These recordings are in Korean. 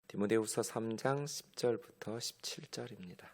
디모데후서 3장 10절부터 17절입니다.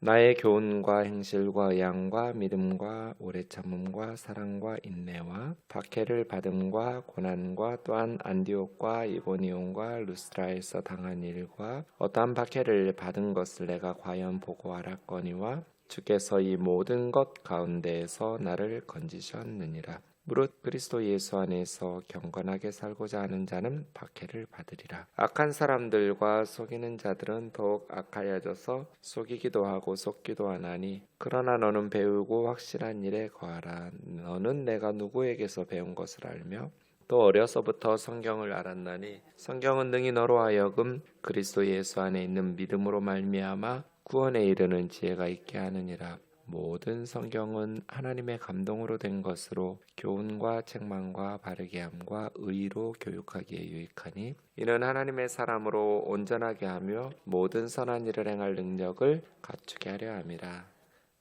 나의 교훈과 행실과 의향과 믿음과 오래 참음과 사랑과 인내와 박해를 받음과 고난과 또한 안디옥과 이고니온과 루스드라에서 당한 일과 어떠한 박해를 받은 것을 내가 과연 보고하라거니와 주께서 이 모든 것 가운데에서 나를 건지셨느니라. 무릇 그리스도 예수 안에서 경건하게 살고자 하는 자는 박해를 받으리라. 악한 사람들과 속이는 자들은 더욱 악하여져서 속이기도 하고 속기도 하나니 그러나 너는 배우고 확실한 일에 거하라. 너는 내가 누구에게서 배운 것을 알며 또 어려서부터 성경을 알았나니 성경은 능히 너로 하여금 그리스도 예수 안에 있는 믿음으로 말미암아 구원에 이르는 지혜가 있게 하느니라. 모든 성경은 하나님의 감동으로 된 것으로 교훈과 책망과 바르게 함과 의로 교육하기에 유익하니 이는 하나님의 사람으로 온전하게 하며 모든 선한 일을 행할 능력을 갖추게 하려 함이라.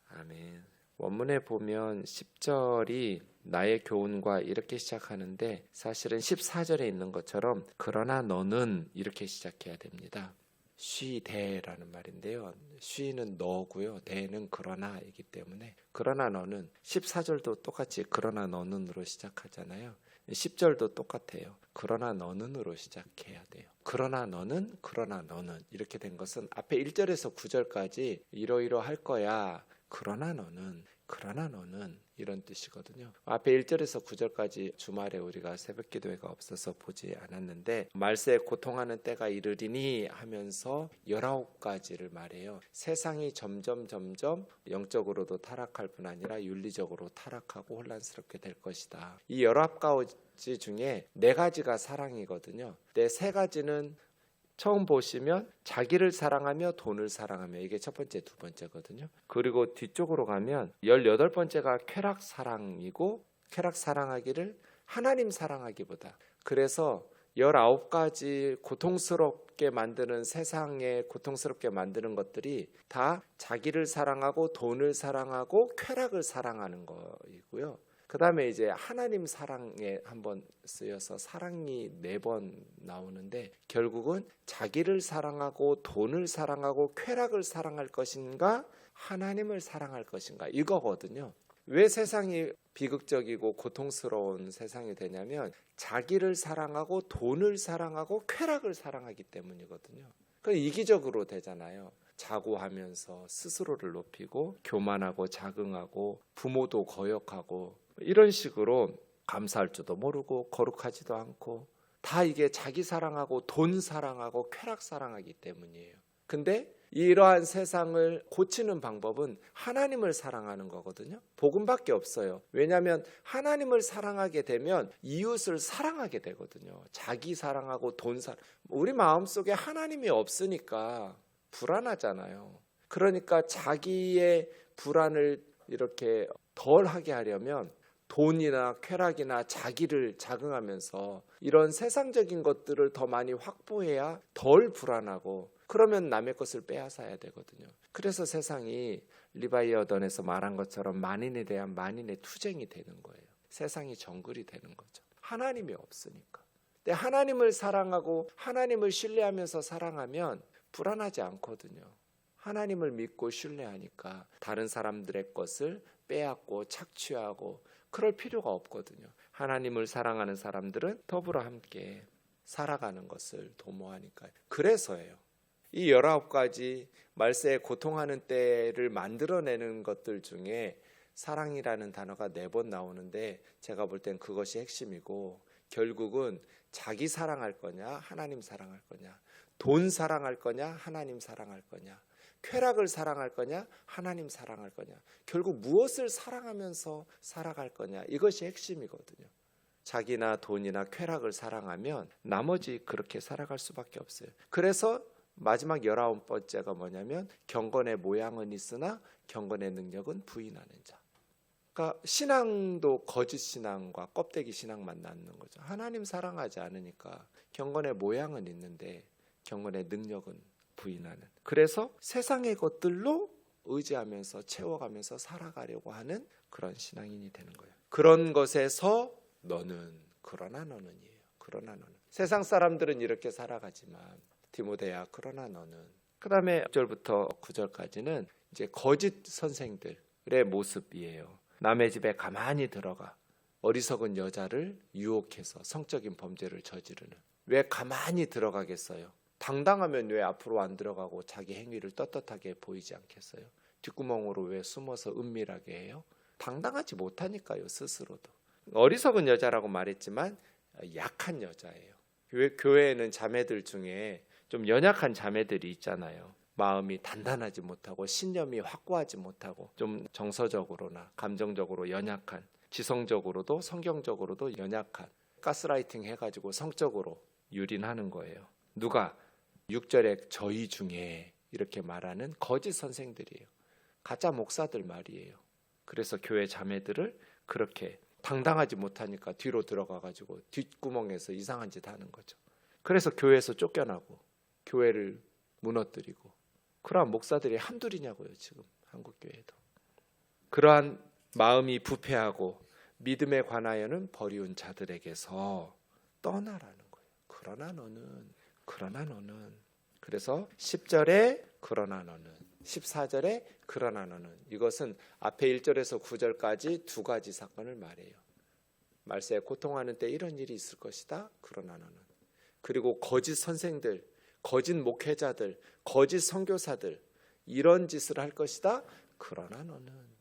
아멘. 원문에 보면 10절이 나의 교훈과 이렇게 시작하는데 사실은 14절에 있는 것처럼 그러나 너는 이렇게 시작해야 됩니다. 쉬대라는 말인데요. 쉬는 너고요. 대는 그러나이기 때문에 그러나 너는 14절도 똑같이 그러나 너는으로 시작하잖아요. 10절도 똑같아요. 그러나 너는으로 시작해야 돼요. 그러나 너는 이렇게 된 것은 앞에 1절에서 9절까지 이러이러할 거야. 그러나 너는 이런 뜻이거든요. 앞에 1절에서 9절까지 주말에 우리가 새벽 기도회가 없어서 보지 않았는데 말세에 고통하는 때가 이르리니 하면서 19가지를 말해요. 세상이 점점 영적으로도 타락할 뿐 아니라 윤리적으로 타락하고 혼란스럽게 될 것이다. 이 19가지 중에 4가지가 사랑이거든요. 근데 3가지는 처음 보시면 자기를 사랑하며 돈을 사랑하며 이게 첫 번째, 두 번째거든요. 그리고 뒤쪽으로 가면 18번째가 쾌락 사랑이고 쾌락 사랑하기를 하나님 사랑하기보다 그래서 19가지 고통스럽게 만드는 세상에 고통스럽게 만드는 것들이 다 자기를 사랑하고 돈을 사랑하고 쾌락을 사랑하는 거이고요. 그 다음에 이제 하나님 사랑에 한번 쓰여서 사랑이 4번 나오는데 결국은 자기를 사랑하고 돈을 사랑하고 쾌락을 사랑할 것인가 하나님을 사랑할 것인가 이거거든요. 왜 세상이 비극적이고 고통스러운 세상이 되냐면 자기를 사랑하고 돈을 사랑하고 쾌락을 사랑하기 때문이거든요. 그 이기적으로 되잖아요. 자고하면서 스스로를 높이고 교만하고 자긍하고 부모도 거역하고 이런 식으로 감사할 줄도 모르고 거룩하지도 않고 다 이게 자기 사랑하고 돈 사랑하고 쾌락 사랑하기 때문이에요. 근데 이러한 세상을 고치는 방법은 하나님을 사랑하는 거거든요. 복음밖에 없어요. 왜냐하면 하나님을 사랑하게 되면 이웃을 사랑하게 되거든요. 자기 사랑하고 돈 사랑. 우리 마음속에 하나님이 없으니까 불안하잖아요. 그러니까 자기의 불안을 이렇게 덜 하게 하려면 돈이나 쾌락이나 자기를 자긍하면서 이런 세상적인 것들을 더 많이 확보해야 덜 불안하고 그러면 남의 것을 빼앗아야 되거든요. 그래서 세상이 리바이어던에서 말한 것처럼 만인에 대한 만인의 투쟁이 되는 거예요. 세상이 정글이 되는 거죠. 하나님이 없으니까. 근데 하나님을 사랑하고 하나님을 신뢰하면서 사랑하면 불안하지 않거든요. 하나님을 믿고 신뢰하니까 다른 사람들의 것을 빼앗고 착취하고 그럴 필요가 없거든요. 하나님을 사랑하는 사람들은 더불어 함께 살아가는 것을 도모하니까요. 그래서예요. 이 19가지 말세에 고통하는 때를 만들어내는 것들 중에 사랑이라는 단어가 4번 나오는데 제가 볼 땐 그것이 핵심이고 결국은 자기 사랑할 거냐 하나님 사랑할 거냐 돈 사랑할 거냐 하나님 사랑할 거냐 쾌락을 사랑할 거냐 하나님 사랑할 거냐 결국 무엇을 사랑하면서 살아갈 거냐 이것이 핵심이거든요. 자기나 돈이나 쾌락을 사랑하면 나머지 그렇게 살아갈 수밖에 없어요. 그래서 마지막 19번째가 뭐냐면 경건의 모양은 있으나 경건의 능력은 부인하는 자. 그러니까 신앙도 거짓 신앙과 껍데기 신앙만 낳는 거죠. 하나님 사랑하지 않으니까 경건의 모양은 있는데 경건의 능력은 부인하는. 그래서 세상의 것들로 의지하면서 채워가면서 살아가려고 하는 그런 신앙인이 되는 거예요. 그런 것에서 너는 그러나 너는이에요. 그러나 너는. 세상 사람들은 이렇게 살아가지만 디모데야 그러나 너는. 그 다음에 6절부터 9절까지는 이제 거짓 선생들의 모습이에요. 남의 집에 가만히 들어가 어리석은 여자를 유혹해서 성적인 범죄를 저지르는. 왜 가만히 들어가겠어요? 당당하면 왜 앞으로 안 들어가고 자기 행위를 떳떳하게 보이지 않겠어요? 뒷구멍으로 왜 숨어서 은밀하게 해요? 당당하지 못하니까요, 스스로도. 어리석은 여자라고 말했지만 약한 여자예요. 교회에는 자매들 중에 좀 연약한 자매들이 있잖아요. 마음이 단단하지 못하고 신념이 확고하지 못하고 좀 정서적으로나 감정적으로 연약한, 지성적으로도 성경적으로도 연약한, 가스라이팅 해가지고 성적으로 유린하는 거예요. 누가? 6절에 저희 중에 이렇게 말하는 거짓 선생들이에요. 가짜 목사들 말이에요. 그래서 교회 자매들을 그렇게 당당하지 못하니까 뒤로 들어가가지고 뒷구멍에서 이상한 짓 하는 거죠. 그래서 교회에서 쫓겨나고 교회를 무너뜨리고 그러한 목사들이 한둘이냐고요. 지금 한국교회도. 그러한 마음이 부패하고 믿음에 관하여는 버리운 자들에게서 떠나라는 거예요. 그러나 너는 그래서 10절에 그러나 너는, 14절에 그러나 너는, 이것은 앞에 1절에서 9절까지 두 가지 사건을 말해요. 말세에 고통하는 때 이런 일이 있을 것이다. 그러나 너는. 그리고 거짓 선생들, 거짓 목회자들, 거짓 선교사들 이런 짓을 할 것이다. 그러나 너는.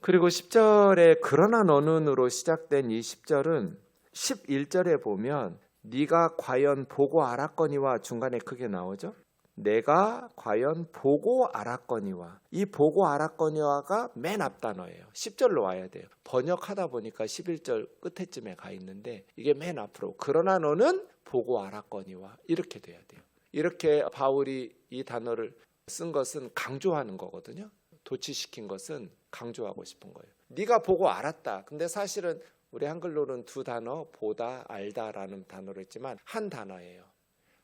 그리고 10절에 그러나 너는으로 시작된 이 10절은 11절에 보면 네가 과연 보고 알았거니와 중간에 크게 나오죠. 내가 과연 보고 알았거니와. 이 보고 알았거니와가 맨 앞 단어예요. 10절로 와야 돼요. 번역하다 보니까 11절 끝에쯤에 가 있는데 이게 맨 앞으로 그러나 너는 보고 알았거니와 이렇게 돼야 돼요. 이렇게 바울이 이 단어를 쓴 것은 강조하는 거거든요. 도치시킨 것은 강조하고 싶은 거예요. 네가 보고 알았다. 근데 사실은 우리 한글로는 두 단어, 보다, 알다라는 단어로 했지만 한 단어예요.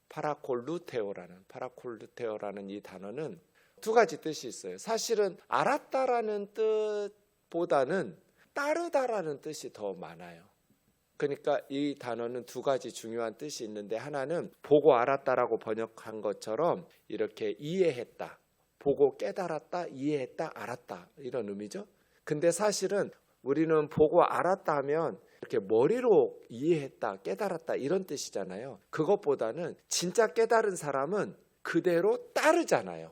파라콜루테오라는 이 단어는 두 가지 뜻이 있어요. 사실은 알았다라는 뜻보다는 따르다라는 뜻이 더 많아요. 그러니까 이 단어는 두 가지 중요한 뜻이 있는데 하나는 보고 알았다라고 번역한 것처럼 이렇게 이해했다. 보고 깨달았다, 이해했다, 알았다 이런 의미죠. 근데 사실은 우리는 보고 알았다 하면 이렇게 머리로 이해했다, 깨달았다 이런 뜻이잖아요. 그것보다는 진짜 깨달은 사람은 그대로 따르잖아요.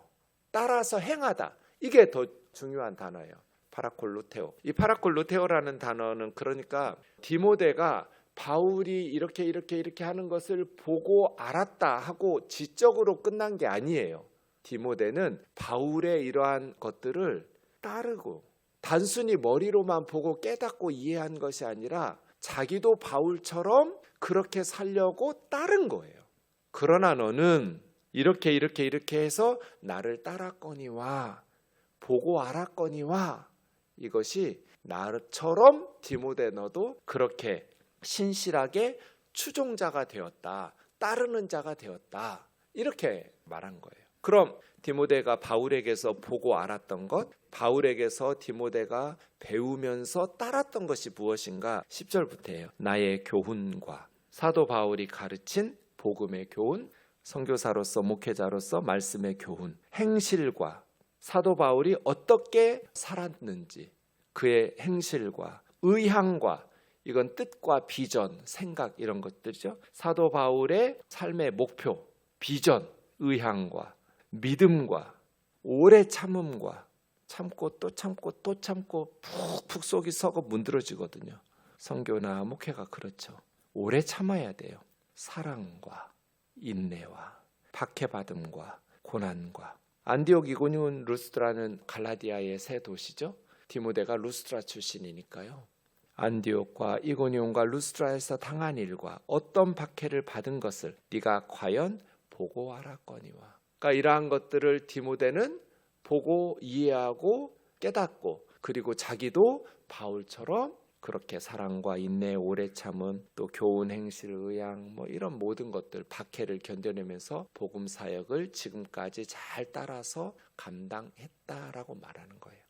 따라서 행하다. 이게 더 중요한 단어예요. 파라콜루테오. 이 파라콜루테오라는 단어는 그러니까 디모데가 바울이 이렇게 하는 것을 보고 알았다 하고 지적으로 끝난 게 아니에요. 디모데는 바울의 이러한 것들을 따르고 단순히 머리로만 보고 깨닫고 이해한 것이 아니라 자기도 바울처럼 그렇게 살려고 따른 거예요. 그러나 너는 이렇게 해서 나를 따랐거니와 보고 알았거니와 이것이 나처럼 디모데 너도 그렇게 신실하게 추종자가 되었다. 따르는 자가 되었다. 이렇게 말한 거예요. 그럼 디모데가 바울에게서 보고 알았던 것, 바울에게서 디모데가 배우면서 따랐던 것이 무엇인가? 10절부터예요. 나의 교훈과 사도 바울이 가르친 복음의 교훈, 선교사로서 목회자로서 말씀의 교훈, 행실과 사도 바울이 어떻게 살았는지 그의 행실과 의향과 이건 뜻과 비전, 생각 이런 것들이죠. 사도 바울의 삶의 목표, 비전, 의향과 믿음과 오래 참음과 참고 또 참고 또 참고 푹푹 속이 썩어 문드러지거든요. 선교나 목회가 그렇죠. 오래 참아야 돼요. 사랑과 인내와 박해받음과 고난과. 안디옥 이고니온 루스드라는 갈라디아의 새 도시죠. 디모데가 루스드라 출신이니까요. 안디옥과 이고니온과 루스드라에서 당한 일과 어떤 박해를 받은 것을 네가 과연 보고 알았거니와. 그러니까 이러한 것들을 디모데는 보고 이해하고 깨닫고 그리고 자기도 바울처럼 그렇게 사랑과 인내, 오래 참음, 또 교훈, 행실, 의향 뭐 이런 모든 것들 박해를 견뎌내면서 복음 사역을 지금까지 잘 따라서 감당했다라고 말하는 거예요.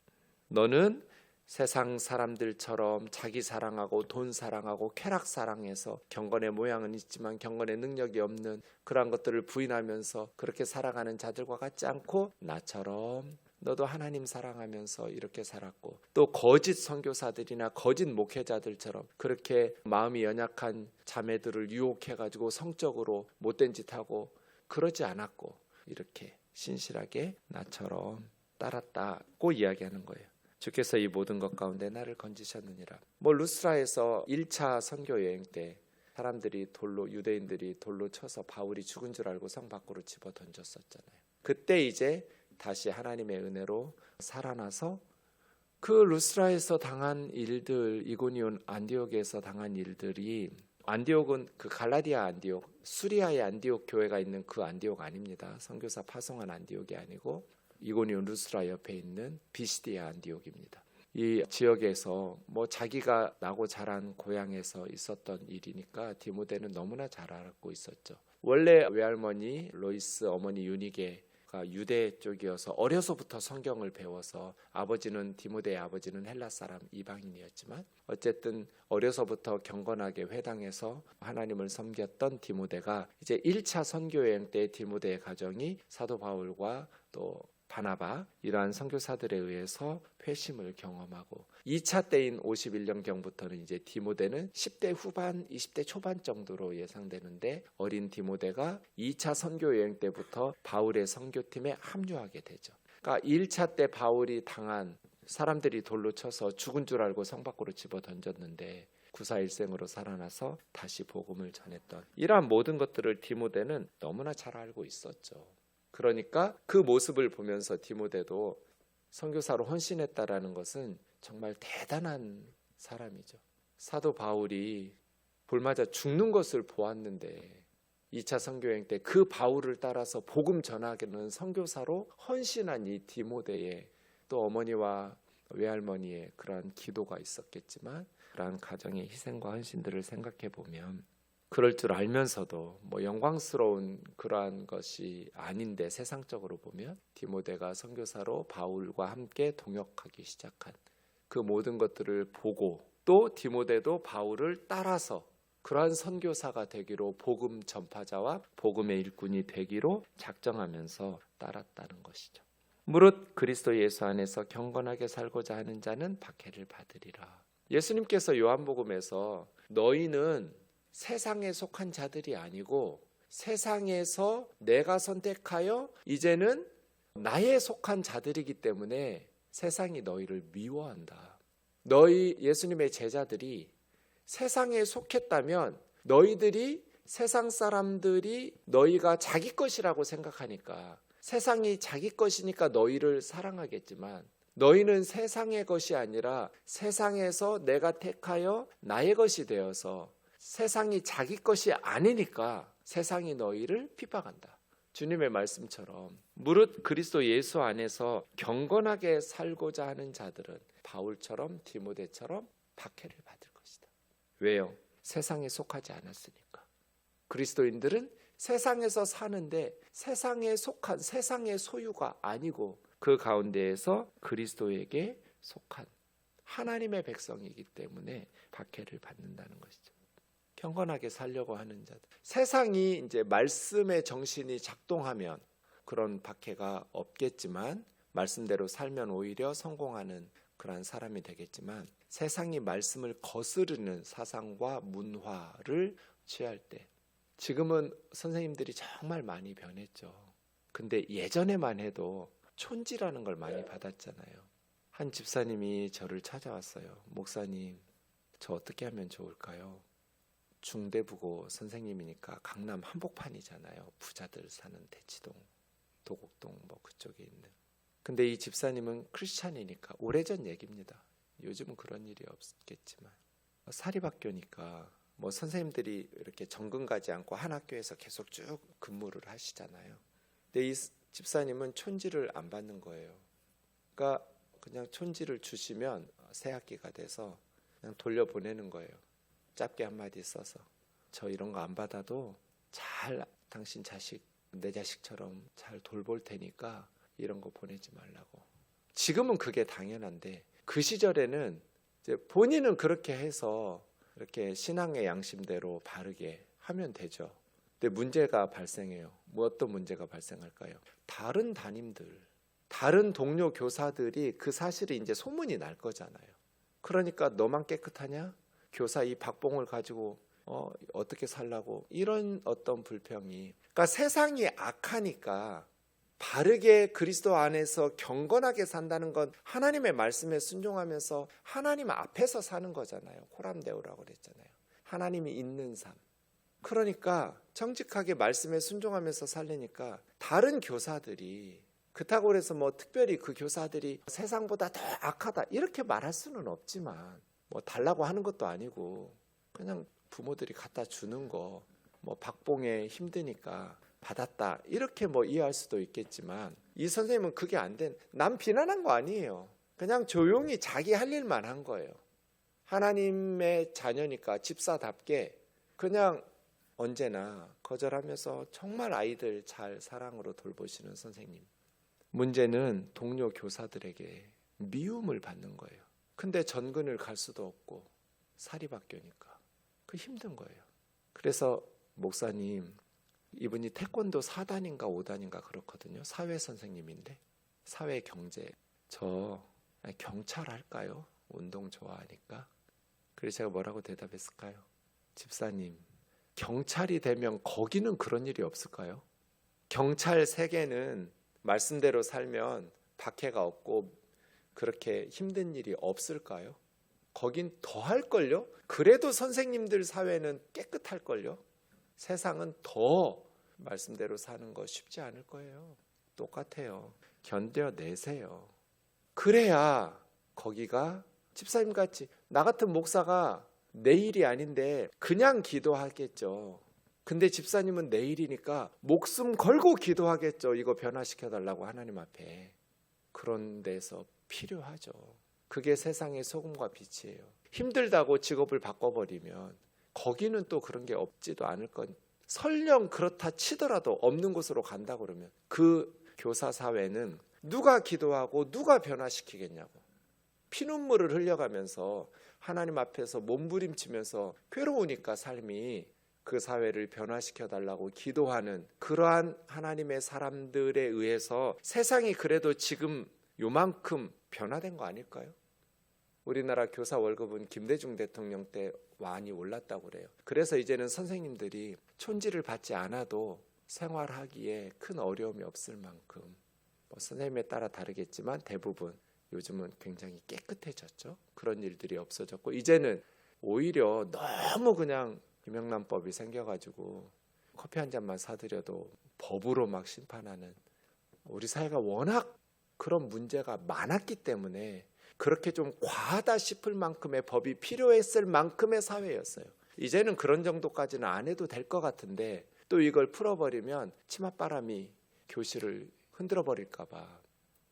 너는 세상 사람들처럼 자기 사랑하고 돈 사랑하고 쾌락 사랑해서 경건의 모양은 있지만 경건의 능력이 없는 그러한 것들을 부인하면서 그렇게 살아가는 자들과 같지 않고 나처럼 너도 하나님 사랑하면서 이렇게 살았고, 또 거짓 선교사들이나 거짓 목회자들처럼 그렇게 마음이 연약한 자매들을 유혹해가지고 성적으로 못된 짓 하고 그러지 않았고 이렇게 신실하게 나처럼 따랐다고 이야기하는 거예요. 주께서 이 모든 것 가운데 나를 건지셨느니라. 루스라에서 1차 선교 여행 때 사람들이 유대인들이 돌로 쳐서 바울이 죽은 줄 알고 성 밖으로 집어 던졌었잖아요. 그때 이제 다시 하나님의 은혜로 살아나서 그 루스라에서 당한 일들, 이고니온 안디옥에서 당한 일들이, 안디옥은 그 갈라디아 안디옥, 수리아의 안디옥 교회가 있는 그 안디옥 아닙니다. 선교사 파송한 안디옥이 아니고 이고니온 루스라 옆에 있는 비시디아 안디옥입니다. 이 지역에서 자기가 나고 자란 고향에서 있었던 일이니까 디모데는 너무나 잘 알고 있었죠. 원래 외할머니 로이스, 어머니 유니게가 유대 쪽이어서 어려서부터 성경을 배워서 디모데의 아버지는 헬라 사람 이방인이었지만 어쨌든 어려서부터 경건하게 회당에서 하나님을 섬겼던 디모데가 이제 1차 선교여행 때 디모데의 가정이 사도 바울과 또 바나바 이러한 선교사들에 의해서 회심을 경험하고, 2차 때인 51년경부터는 이제 디모데는 10대 후반, 20대 초반 정도로 예상되는데 어린 디모데가 2차 선교 여행 때부터 바울의 선교팀에 합류하게 되죠. 그러니까 1차 때 바울이 당한, 사람들이 돌로 쳐서 죽은 줄 알고 성 밖으로 집어 던졌는데 구사일생으로 살아나서 다시 복음을 전했던 이러한 모든 것들을 디모데는 너무나 잘 알고 있었죠. 그러니까 그 모습을 보면서 디모데도 선교사로 헌신했다라는 것은 정말 대단한 사람이죠. 사도 바울이 돌맞아 죽는 것을 보았는데 2차 선교여행 때 그 바울을 따라서 복음 전하기는 선교사로 헌신한 이 디모데의 또 어머니와 외할머니의 그러한 기도가 있었겠지만, 그러한 가정의 희생과 헌신들을 생각해 보면 그럴 줄 알면서도 영광스러운 그러한 것이 아닌데, 세상적으로 보면 디모데가 선교사로 바울과 함께 동역하기 시작한 그 모든 것들을 보고, 또 디모데도 바울을 따라서 그러한 선교사가 되기로, 복음 전파자와 복음의 일꾼이 되기로 작정하면서 따랐다는 것이죠. 무릇 그리스도 예수 안에서 경건하게 살고자 하는 자는 박해를 받으리라. 예수님께서 요한복음에서 너희는 세상에 속한 자들이 아니고 세상에서 내가 선택하여 이제는 나에 속한 자들이기 때문에 세상이 너희를 미워한다. 너희 예수님의 제자들이 세상에 속했다면 너희들이, 세상 사람들이 너희가 자기 것이라고 생각하니까, 세상이 자기 것이니까 너희를 사랑하겠지만, 너희는 세상의 것이 아니라 세상에서 내가 택하여 나의 것이 되어서 세상이 자기 것이 아니니까 세상이 너희를 핍박한다. 주님의 말씀처럼 무릇 그리스도 예수 안에서 경건하게 살고자 하는 자들은 바울처럼 디모데처럼 박해를 받을 것이다. 왜요? 세상에 속하지 않았으니까. 그리스도인들은 세상에서 사는데 세상에 속한, 세상의 소유가 아니고 그 가운데에서 그리스도에게 속한 하나님의 백성이기 때문에 박해를 받는다는 것이죠. 경건하게 살려고 하는 자들. 세상이 이제 말씀의 정신이 작동하면 그런 박해가 없겠지만, 말씀대로 살면 오히려 성공하는 그런 사람이 되겠지만, 세상이 말씀을 거스르는 사상과 문화를 취할 때, 지금은 선생님들이 정말 많이 변했죠. 근데 예전에만 해도 촌지라는 걸 많이 받았잖아요. 한 집사님이 저를 찾아왔어요. 목사님, 저 어떻게 하면 좋을까요? 중대부고 선생님이니까 강남 한복판이잖아요. 부자들 사는 대치동, 도곡동 그쪽에 있는. 근데 이 집사님은 크리스찬이니까, 오래전 얘기입니다. 요즘은 그런 일이 없겠지만 사립학교니까 선생님들이 이렇게 정금 가지 않고 한 학교에서 계속 쭉 근무를 하시잖아요. 근데 이 집사님은 촌지를 안 받는 거예요. 그러니까 그냥 촌지를 주시면 새 학기가 돼서 그냥 돌려보내는 거예요. 짧게 한마디 써서, 저 이런 거 안 받아도 잘 당신 자식, 내 자식처럼 잘 돌볼 테니까 이런 거 보내지 말라고. 지금은 그게 당연한데 그 시절에는 이제 본인은 그렇게 해서 이렇게 신앙의 양심대로 바르게 하면 되죠. 근데 문제가 발생해요. 뭐 어떤 문제가 발생할까요? 다른 담임들, 다른 동료 교사들이 그 사실이 이제 소문이 날 거잖아요. 그러니까 너만 깨끗하냐? 교사 이 박봉을 가지고 어떻게 살라고, 이런 어떤 불평이. 그러니까 세상이 악하니까 바르게 그리스도 안에서 경건하게 산다는 건 하나님의 말씀에 순종하면서 하나님 앞에서 사는 거잖아요. 코람데오라고 그랬잖아요. 하나님이 있는 삶. 그러니까 정직하게 말씀에 순종하면서 살려니까 다른 교사들이 그렇다고 해서 뭐 특별히 그 교사들이 세상보다 더 악하다 이렇게 말할 수는 없지만, 뭐 달라고 하는 것도 아니고 그냥 부모들이 갖다 주는 거, 뭐 박봉에 힘드니까 받았다 이렇게 뭐 이해할 수도 있겠지만, 이 선생님은 그게 안 된, 남 비난한 거 아니에요. 그냥 조용히 자기 할 일만 한 거예요. 하나님의 자녀니까 집사답게 그냥 언제나 거절하면서 정말 아이들 잘 사랑으로 돌보시는 선생님. 문제는 동료 교사들에게 미움을 받는 거예요. 근데 전근을 갈 수도 없고 사립학교니까 그 힘든 거예요. 그래서 목사님, 이분이 태권도 4단인가 5단인가 그렇거든요. 사회 선생님인데, 사회 경제. 저 경찰 할까요? 운동 좋아하니까. 그래서 제가 뭐라고 대답했을까요? 집사님, 경찰이 되면 거기는 그런 일이 없을까요? 경찰 세계는 말씀대로 살면 박해가 없고 그렇게 힘든 일이 없을까요? 거긴 더 할걸요? 그래도 선생님들 사회는 깨끗할걸요? 세상은 더 말씀대로 사는 거 쉽지 않을 거예요. 똑같아요. 견뎌내세요. 그래야 거기가 집사님 같이, 나 같은 목사가 내 일이 아닌데 그냥 기도하겠죠. 근데 집사님은 내 일이니까 목숨 걸고 기도하겠죠. 이거 변화시켜달라고 하나님 앞에. 그런 데서 필요하죠. 그게 세상의 소금과 빛이에요. 힘들다고 직업을 바꿔버리면 거기는 또 그런 게 없지도 않을 건, 설령 그렇다 치더라도 없는 곳으로 간다 그러면 그 교사 사회는 누가 기도하고 누가 변화시키겠냐고. 피눈물을 흘려가면서 하나님 앞에서 몸부림치면서 괴로우니까 삶이, 그 사회를 변화시켜달라고 기도하는 그러한 하나님의 사람들에 의해서 세상이 그래도 지금 요만큼 변화된 거 아닐까요? 우리나라 교사 월급은 김대중 대통령 때 많이 올랐다고 그래요. 그래서 이제는 선생님들이 촌지를 받지 않아도 생활하기에 큰 어려움이 없을 만큼, 뭐 선생님에 따라 다르겠지만 대부분 요즘은 굉장히 깨끗해졌죠. 그런 일들이 없어졌고, 이제는 오히려 너무 그냥 김영란법이 생겨가지고 커피 한 잔만 사드려도 법으로 막 심판하는, 우리 사회가 워낙 그런 문제가 많았기 때문에 그렇게 좀 과하다 싶을 만큼의 법이 필요했을 만큼의 사회였어요. 이제는 그런 정도까지는 안 해도 될 것 같은데, 또 이걸 풀어버리면 치맛바람이 교실을 흔들어 버릴까 봐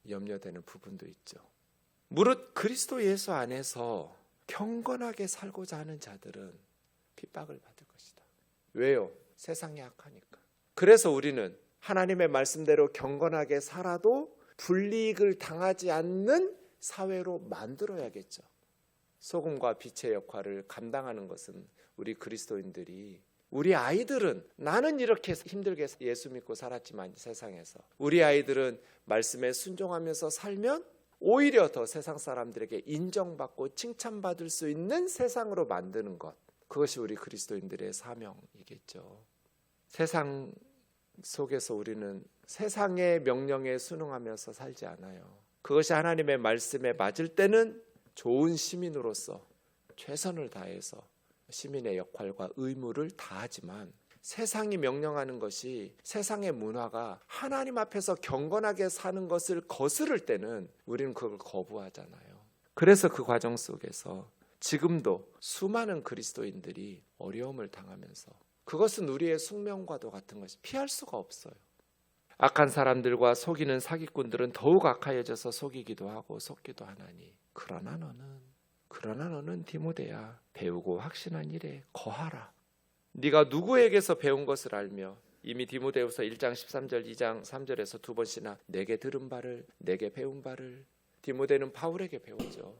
염려되는 부분도 있죠. 무릇 그리스도 예수 안에서 경건하게 살고자 하는 자들은 핍박을 받을 것이다. 왜요? 세상이 악하니까. 그래서 우리는 하나님의 말씀대로 경건하게 살아도 불이익을 당하지 않는 사회로 만들어야겠죠. 소금과 빛의 역할을 감당하는 것은 우리 그리스도인들이, 우리 아이들은, 나는 이렇게 힘들게 예수 믿고 살았지만 세상에서 우리 아이들은 말씀에 순종하면서 살면 오히려 더 세상 사람들에게 인정받고 칭찬받을 수 있는 세상으로 만드는 것, 그것이 우리 그리스도인들의 사명이겠죠. 세상 속에서 우리는 세상의 명령에 순응하면서 살지 않아요. 그것이 하나님의 말씀에 맞을 때는 좋은 시민으로서 최선을 다해서 시민의 역할과 의무를 다하지만, 세상이 명령하는 것이, 세상의 문화가 하나님 앞에서 경건하게 사는 것을 거스를 때는 우리는 그걸 거부하잖아요. 그래서 그 과정 속에서 지금도 수많은 그리스도인들이 어려움을 당하면서, 그것은 우리의 숙명과도 같은 것이 피할 수가 없어요. 악한 사람들과 속이는 사기꾼들은 더욱 악하여져서 속이기도 하고 속기도 하나니, 그러나 너는 디모데야, 배우고 확신한 일에 거하라. 네가 누구에게서 배운 것을 알며, 이미 디모데후서 1장 13절 2장 3절에서 두 번씩이나 내게 들은 바를, 내게 배운 바를, 디모데는 바울에게 배우죠.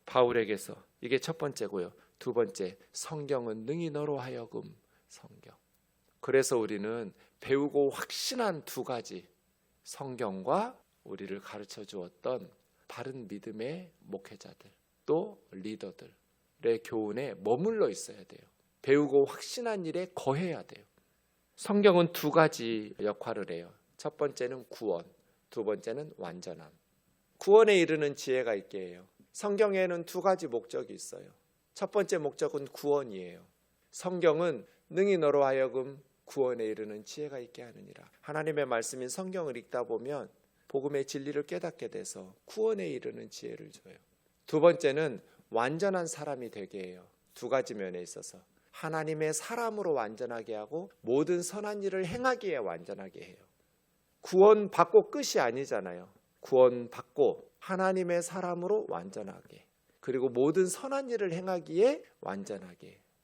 바울에게서 이게 첫 번째고요. 두 번째, 성경은 능히 너로 하여금 성경. 그래서 우리는 배우고 확신한 두 가지, 성경과 우리를 가르쳐 주었던 바른 믿음의 목회자들, 또 리더들의 교훈에 머물러 있어야 돼요. 배우고 확신한 일에 거해야 돼요. 성경은 두 가지 역할을 해요. 첫 번째는 구원, 두 번째는 완전함. 구원에 이르는 지혜가 있게 해요. 성경에는 두 가지 목적이 있어요. 첫 번째 목적은 구원이에요. 성경은 능히 너로 하여금 구원에 이르는 지혜가 있게 하느니라. 하나님의 말씀인 성경을 읽다 보면 복음의 진리를 깨닫게 돼서 구원에 이르는 지혜를 줘요. 두 번째는 완전한 사람이 되게 해요. 두 가지 면에 있어서 하나님의 사람으로 완전하게 하고 모든 선한 일을 행하기에 완전하게 해요. 구원 받고 끝이 아니잖아요. 구원 받고 하나님의 사람으로 완전하게, 그리고 모든 선한 일을 행하기에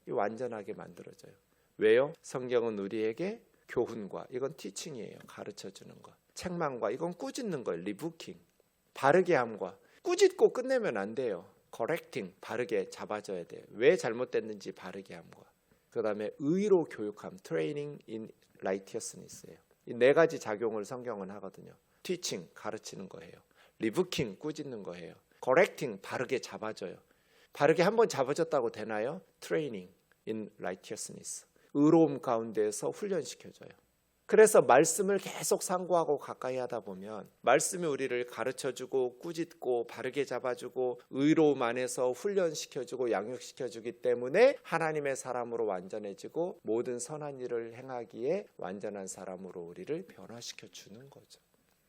완전하게 만들어져요. 왜요? 성경은 우리에게 교훈과, 이건 티칭이에요. 가르쳐주는 것. 책망과, 이건 꾸짖는 거예요. 리부킹. 바르게 함과, 꾸짖고 끝내면 안 돼요. correcting, 바르게 잡아줘야 돼요. 왜 잘못됐는지 바르게 함과, 그 다음에 의로 교육함, training in righteousness예요. 이 네 가지 작용을 성경은 하거든요. teaching, 가르치는 거예요. rebuking, 꾸짖는 거예요. correcting, 바르게 잡아줘요. 바르게 한번 잡아줬다고 되나요? training in righteousness, 의로움 가운데에서 훈련시켜줘요. 그래서 말씀을 계속 상고하고 가까이 하다 보면 말씀이 우리를 가르쳐주고 꾸짖고 바르게 잡아주고 의로움 안에서 훈련시켜주고 양육시켜주기 때문에 하나님의 사람으로 완전해지고 모든 선한 일을 행하기에 완전한 사람으로 우리를 변화시켜주는 거죠.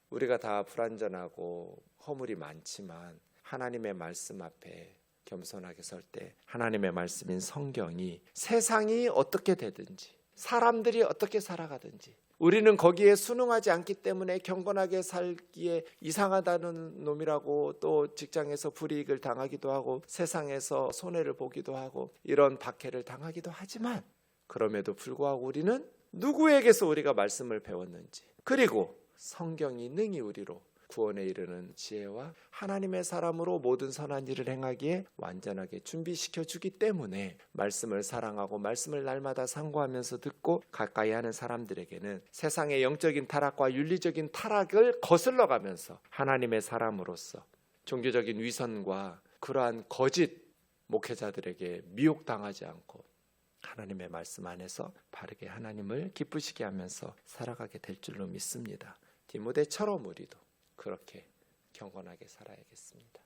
우리가 다 불완전하고 허물이 많지만 하나님의 말씀 앞에 겸손하게 설 때 하나님의 말씀인 성경이 세상이 어떻게 되든지 사람들이 어떻게 살아가든지 우리는 거기에 순응하지 않기 때문에 경건하게 살기에 이상하다는 놈이라고, 또 직장에서 불이익을 당하기도 하고 세상에서 손해를 보기도 하고 이런 박해를 당하기도 하지만, 그럼에도 불구하고 우리는 누구에게서 우리가 말씀을 배웠는지, 그리고 성경이 능히 우리로 구원에 이르는 지혜와 하나님의 사람으로 모든 선한 일을 행하기에 완전하게 준비시켜 주기 때문에 말씀을 사랑하고 말씀을 날마다 상고하면서 듣고 가까이 하는 사람들에게는 세상의 영적인 타락과 윤리적인 타락을 거슬러 가면서 하나님의 사람으로서 종교적인 위선과 그러한 거짓 목회자들에게 미혹당하지 않고 하나님의 말씀 안에서 바르게 하나님을 기쁘시게 하면서 살아가게 될 줄로 믿습니다. 디모데처럼 우리도 그렇게 경건하게 살아야겠습니다.